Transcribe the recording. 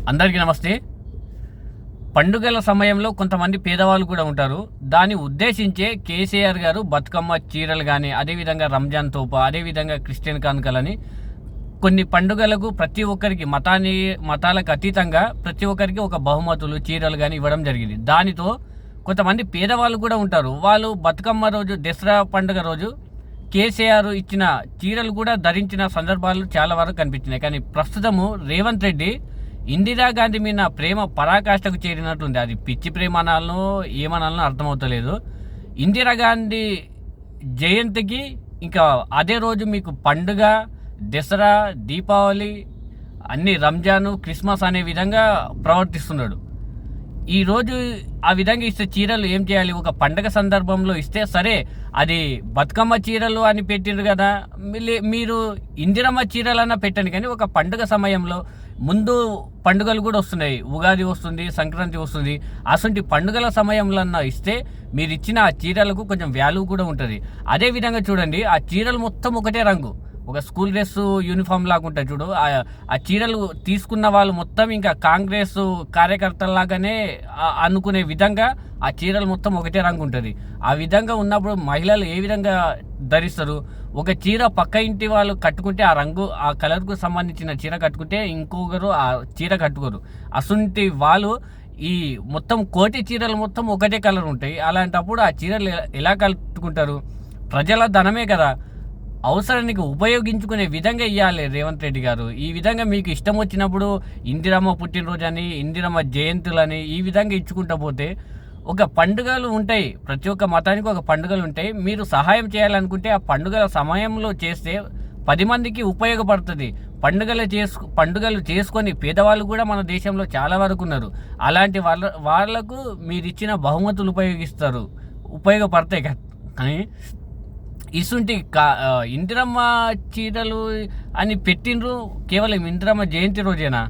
అందరికీ నమస్తే. పండుగల సమయంలో కొంతమంది పేదవాళ్ళు కూడా ఉంటారు. దాన్ని ఉద్దేశించే కేసీఆర్ గారు బతుకమ్మ చీరలు కానీ, అదేవిధంగా రంజాన్ తోపా, అదేవిధంగా క్రిస్టియన్ కానుకలని కొన్ని పండుగలకు ప్రతి ఒక్కరికి మతాలకు అతీతంగా ప్రతి ఒక్కరికి ఒక బహుమతులు, చీరలు కానీ ఇవ్వడం జరిగింది. దానితో కొంతమంది పేదవాళ్ళు కూడా ఉంటారు. వాళ్ళు బతుకమ్మ రోజు, దసరా పండుగ రోజు కేసీఆర్ ఇచ్చిన చీరలు కూడా ధరించిన సందర్భాలు చాలా వరకు కనిపించినాయి. కానీ ప్రస్తుతము రేవంత్ రెడ్డి ఇందిరాగాంధీ మీద ప్రేమ పరాకాష్ఠకు చేరినట్లుంది. అది పిచ్చి ప్రేమ అనాలనో ఏమనాలనో అర్థమవుతలేదు. ఇందిరాగాంధీ జయంతికి ఇంకా అదే రోజు మీకు పండుగ, దసరా, దీపావళి, అన్ని రంజాను, క్రిస్మస్ అనే విధంగా ప్రవర్తిస్తున్నాడు. ఈరోజు ఆ విధంగా ఇస్తే చీరలు ఏం చేయాలి? ఒక పండగ సందర్భంలో ఇస్తే సరే, అది బతుకమ్మ చీరలు అని పెట్టిండ్రు కదా, మీరు ఇందిరమ్మ చీరలన్నా పెట్టండి. కానీ ఒక పండుగ సమయంలో ముందు పండుగలు కూడా వస్తున్నాయి, ఉగాది వస్తుంది, సంక్రాంతి వస్తుంది. అసలు పండుగల సమయంలో ఇస్తే మీరు ఇచ్చిన ఆ చీరలకు కొంచెం వాల్యూ కూడా ఉంటుంది. అదేవిధంగా చూడండి, ఆ చీరలు మొత్తం ఒకటే రంగు, ఒక స్కూల్ డ్రెస్ యూనిఫామ్ లాగా ఉంటుంది చూడు. ఆ చీరలు తీసుకున్న వాళ్ళు మొత్తం ఇంకా కాంగ్రెస్ కార్యకర్తలాగానే అనుకునే విధంగా ఆ చీరలు మొత్తం ఒకటే రంగు ఉంటుంది. ఆ విధంగా ఉన్నప్పుడు మహిళలు ఏ విధంగా ధరిస్తారు? ఒక చీర పక్క ఇంటి వాళ్ళు కట్టుకుంటే ఆ రంగు, ఆ కలర్కు సంబంధించిన చీర కట్టుకుంటే ఇంకొకరు ఆ చీర కట్టుకోరు. అసంటి వాళ్ళు ఈ మొత్తం కోటి చీరలు మొత్తం ఒకటే కలర్ ఉంటాయి. అలాంటప్పుడు ఆ చీరలు ఎలా కట్టుకుంటారు? ప్రజల ధనమే కదా, అవసరానికి ఉపయోగించుకునే విధంగా ఇవ్వాలి రేవంత్ రెడ్డి గారు. ఈ విధంగా మీకు ఇష్టం వచ్చినప్పుడు ఇందిరమ్మ పుట్టినరోజు అని, ఇందిరమ్మ జయంతులని ఈ విధంగా ఇచ్చుకుంటూ పోతే ఒక పండుగలు ఉంటాయి, ప్రతి ఒక్క మతానికి ఒక పండుగలు ఉంటాయి. మీరు సహాయం చేయాలనుకుంటే ఆ పండుగల సమయంలో చేస్తే 10 మందికి ఉపయోగపడుతుంది. పండుగలు చేసుకొని పేదవాళ్ళు కూడా మన దేశంలో చాలా వరకు ఉన్నారు. అలాంటి వాళ్ళకు మీరు ఇచ్చిన బహుమతులు ఉపయోగపడతాయి. కానీ ఇసుంటి ఇందిరమ్మ చీరలు అని పెట్టిండ్రు కేవలం ఇందిరమ్మ జయంతి రోజేనా?